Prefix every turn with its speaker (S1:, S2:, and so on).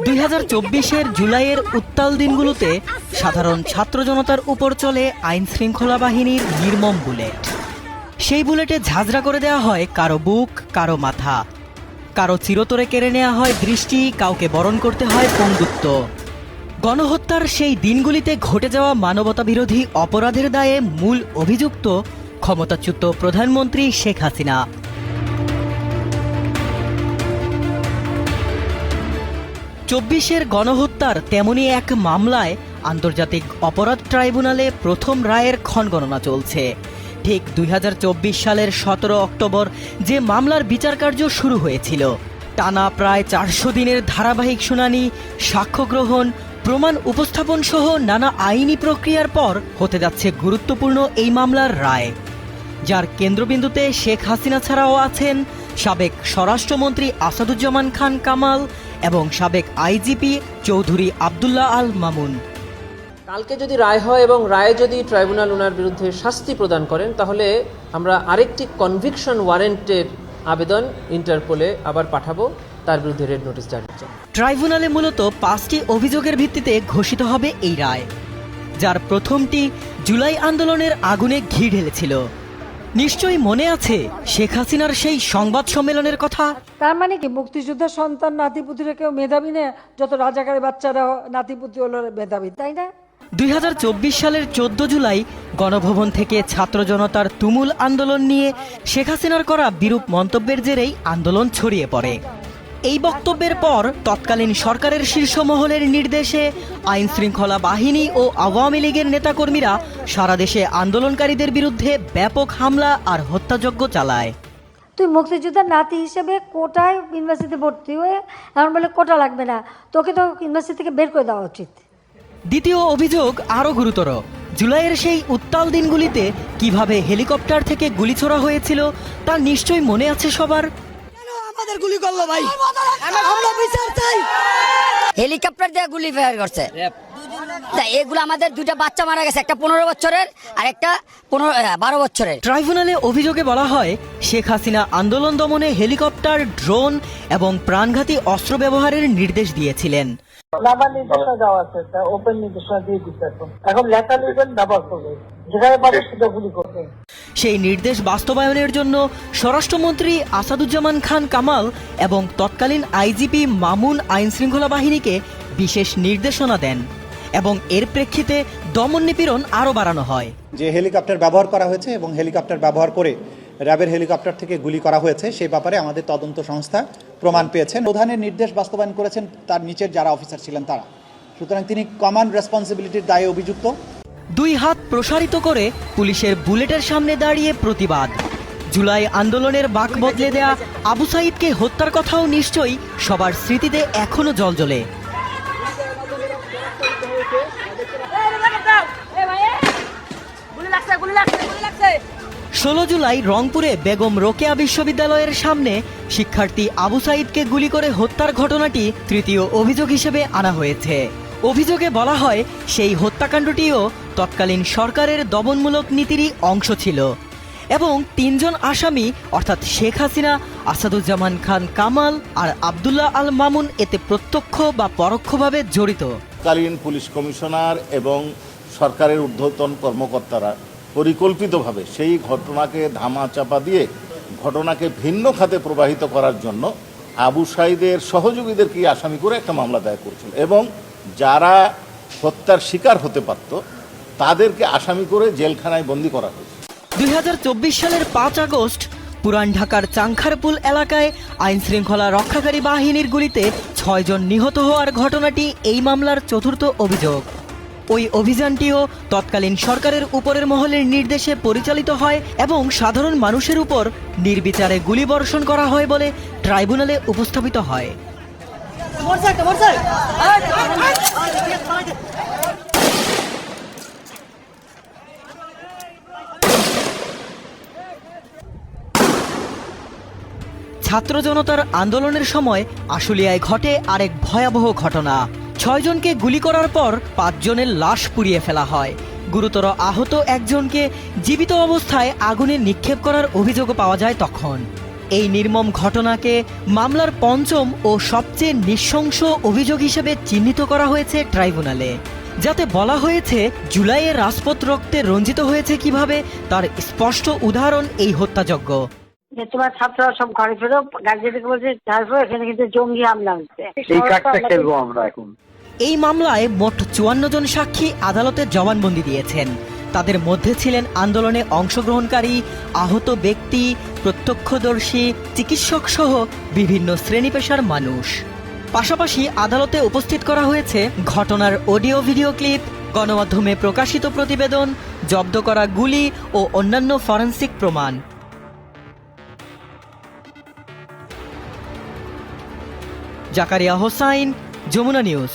S1: 2024-এর জুলাইয়ের উত্তাল দিনগুলোতে সাধারণ ছাত্র জনতার উপর চলে আইন শৃঙ্খলা বাহিনীর নির্মম বুলেট। সেই বুলেটে ঝাঁঝরা করে দেওয়া হয় কারো বুক, কারো মাথা, কারো চিরতরে কেড়ে নেওয়া হয় দৃষ্টি, কাউকে বরণ করতে হয় পঙ্গুত্ব। গণহত্যার সেই দিনগুলিতে ঘটে যাওয়া মানবতাবিরোধী অপরাধের দায়ে মূল অভিযুক্ত ক্ষমতাচ্যুত প্রধানমন্ত্রী শেখ হাসিনা। 24-এর গণহত্যার তেমনই এক মামলায় আন্তর্জাতিক অপরাধ ট্রাইব্যুনালে প্রথম রায়ের ক্ষণগণনা চলছে। ঠিক 2024 সালের 17 অক্টোবর যে মামলার বিচার কার্য শুরু হয়েছিল, টানা প্রায় 400 দিনের ধারাবাহিক শুনানি, সাক্ষ্য গ্রহণ, প্রমাণ উপস্থাপন সহ নানা আইনি প্রক্রিয়ার পর হতে যাচ্ছে গুরুত্বপূর্ণ এই মামলার রায়, যার কেন্দ্রবিন্দুতে শেখ হাসিনা ছাড়াও আছেন সাবেক স্বরাষ্ট্রমন্ত্রী আসাদুজ্জামান খান কামাল এবং সাবেক আইজিপি চৌধুরী আব্দুল্লাহ আল মামুন।
S2: কালকে যদি রায় হয় এবং রায়ে যদি ট্রাইব্যুনাল ওনার বিরুদ্ধে শাস্তি প্রদান করেন, তাহলে আমরা আরেকটি কনভিকশন ওয়ারেন্টের আবেদন ইন্টারপোলে আবার পাঠাবো, তার বিরুদ্ধে রেড নোটিশ জারি করব।
S1: ট্রাইব্যুনালে মূলত 5টি অভিযোগের ভিত্তিতে ঘোষিত হবে এই রায়, যার প্রথমটি জুলাই আন্দোলনের আগুনে ঘি ঢেলেছিল। নিশ্চয়ই মনে আছে শেখ হাসিনার সেই সংবাদ সম্মেলনের কথা।
S3: তার মানে কি মুক্তিযোদ্ধার সন্তান নাতিপুতিরা কেউ মেধাবী না, যত রাজাকারের বাচ্চারা নাতিপুতি হলো মেধাবী, তাই না?
S1: 2024 সালের 14 জুলাই গণভবন থেকে ছাত্র জনতার তুমুল আন্দোলন নিয়ে শেখ হাসিনার করা বিরূপ মন্তব্যের জেরেই আন্দোলন ছড়িয়ে পড়ে। এই বক্তব্যের পর তৎকালীন সরকারের শীর্ষ মহলের নির্দেশে আইন শৃঙ্খলা বাহিনী ও আওয়ামী লীগের নেতাকর্মীরা সারা দেশে আন্দোলনকারীদের বিরুদ্ধে ব্যাপক হামলা আর হত্যাযজ্ঞ চালায়।
S3: তুই মুক্তিযোদ্ধার নাতি হিসেবে কোটায় ইউনিভার্সিটিতে ভর্তি হয়ে এমন বলে কোটা লাগবে না, তোকে তো ইউনিভার্সিটি থেকে বের করে দেওয়া উচিত।
S1: দ্বিতীয় অভিযোগ আরও গুরুতর। জুলাইয়ের সেই উত্তাল দিনগুলিতে কিভাবে হেলিকপ্টার থেকে গুলি ছোড়া হয়েছিল তা নিশ্চয়ই মনে আছে সবার।
S4: আমাদের গুলি করলো ভাই, আমরা বিচার চাই। হেলিকপ্টার দিয়ে গুলি ফায়ার করছে। এগুলো আমাদের দুইটা বাচ্চা মারা গেছে, একটা 15 বছরের আর একটা 12 বছরের।
S1: ট্রাইব্যুনালে অভিযোগে বলা হয় শেখ হাসিনা আন্দোলন দমনে হেলিকপ্টার, ড্রোন এবং প্রাণঘাতী অস্ত্র ব্যবহারের নির্দেশ দিয়েছিলেন।
S5: নির্দেশনা দেওয়া আছে, ওপেন নির্দেশনা দিয়ে দিচ্ছে, এখন লেখা লিখবেন ব্যবহার করবে, যেখানে পাবে সেটা গুলি করবে।
S1: সেই নির্দেশ বাস্তবায়নের জন্য স্বরাষ্ট্রমন্ত্রী আসাদুজ্জামান খান কামাল এবং তৎকালীন আইজিপি মামুন আইন শৃঙ্খলা বাহিনীকে বিশেষ নির্দেশনা দেন এবং এর প্রেক্ষিতে দমন নিপীড়ন আরও বাড়ানো হয়।
S6: যে হেলিকপ্টার ব্যবহার করা হয়েছে এবং হেলিকপ্টার ব্যবহার করে র্যাবের হেলিকপ্টার থেকে গুলি করা হয়েছে, সেই ব্যাপারে আমাদের তদন্ত সংস্থা প্রমাণ পেয়েছেন। প্রধানের নির্দেশ বাস্তবায়ন করেছেন তার নিচের যারা অফিসার ছিলেন তারা, সুতরাং তিনি কমান্ড রেসপন্সিবিলিটির দায়ে অভিযুক্ত।
S1: 2 হাত প্রসারিত করে পুলিশের বুলেটের সামনে দাঁড়িয়ে প্রতিবাদ। জুলাই আন্দোলনের বাঁক বদলে দেয়া আবু সাইদকে হত্যার কথাও নিশ্চয়ই সবার স্মৃতিতে এখনো জ্বলজ্বলে। 16 জুলাই রংপুরে বেগম রোকেয়া বিশ্ববিদ্যালয়ের সামনে শিক্ষার্থী আবু সাইদকে গুলি করে হত্যার ঘটনাটি তৃতীয় অভিযোগ হিসেবে আনা হয়েছে। অভিযোগে বলা হয় সেই হত্যাকাণ্ডটিও তৎকালীন সরকারের দমনমূলক নীতিরই অংশ ছিল এবং 3 জন আসামি অর্থাৎ শেখ হাসিনা, আসাদুজ্জামান খান কামাল আর আব্দুল্লাহ আল মামুন এতে প্রত্যক্ষ বা পরোক্ষভাবে জড়িত।
S7: তৎকালীন পুলিশ কমিশনার এবং সরকারের ঊর্ধ্বতন কর্মকর্তারা পরিকল্পিতভাবে সেই ঘটনাকে ধামাচাপা দিয়ে ঘটনাকে ভিন্ন খাতে প্রবাহিত করার জন্য আবু সাইদের সহযোগীদেরকে আসামি করে একটা মামলা দায়ের করেছিল এবং যারা হত্যার শিকার হতে পারত তাদেরকে আসামি করে জেলখানায় বন্দী করা হয়েছে।
S1: 2024 সালের 5 আগস্ট পুরান ঢাকার চাংখারপুল এলাকায় আইন শৃঙ্খলা রক্ষাকারী বাহিনীর গুলিতে 6 জন নিহত হওয়ার ঘটনাটি এই মামলার চতুর্থ অভিযোগ। ওই অভিযানটিও তৎকালীন সরকারের উপরের মহলের নির্দেশে পরিচালিত হয় এবং সাধারণ মানুষের উপর নির্বিচারে গুলিবর্ষণ করা হয় বলে ট্রাইব্যুনালে উপস্থাপিত হয়। ছাত্র জনতার আন্দোলনের সময় আশুলিয়ায় ঘটে আরেক ভয়াবহ ঘটনা। 6 জনকে গুলি করার পর 5 জনের লাশ পুড়িয়ে ফেলা হয়। গুরুতর আহত একজনকে জীবিত অবস্থায় আগুনে নিক্ষেপ করার অভিযোগও পাওয়া যায় তখন। এই নির্মম ঘটনাকে মামলার পঞ্চম ও সবচেয়ে নৃশংস অভিযোগ হিসেবে চিহ্নিত করা হয়েছে ট্রাইব্যুনালে, যাতে বলা হয়েছে জুলাইয়ের রাজপথ রক্তে রঞ্জিত হয়েছে কিভাবে তার স্পষ্ট উদাহরণ এই হত্যাযজ্ঞ।
S5: যে তোমার ছাত্ররা সব ঘরে ফেরো, গার্জিয়ানকে বলছে তারপর এখানে কিন্তু জঙ্গি হামলা হচ্ছে।
S8: এই কাজটা খেলবো আমরা এখন।
S1: এই মামলায় মোট 54 জন সাক্ষী আদালতে জবানবন্দি দিয়েছেন। তাদের মধ্যে ছিলেন আন্দোলনে অংশগ্রহণকারী, আহত ব্যক্তি, প্রত্যক্ষদর্শী, চিকিৎসক সহ বিভিন্ন শ্রেণী পেশার মানুষ। পাশাপাশি আদালতে উপস্থিত করা হয়েছে ঘটনার অডিও ভিডিও ক্লিপ, গণমাধ্যমে প্রকাশিত প্রতিবেদন, জব্দ করা গুলি ও অন্যান্য ফরেনসিক প্রমাণ। জাকারিয়া হোসাইন, যমুনা নিউজ।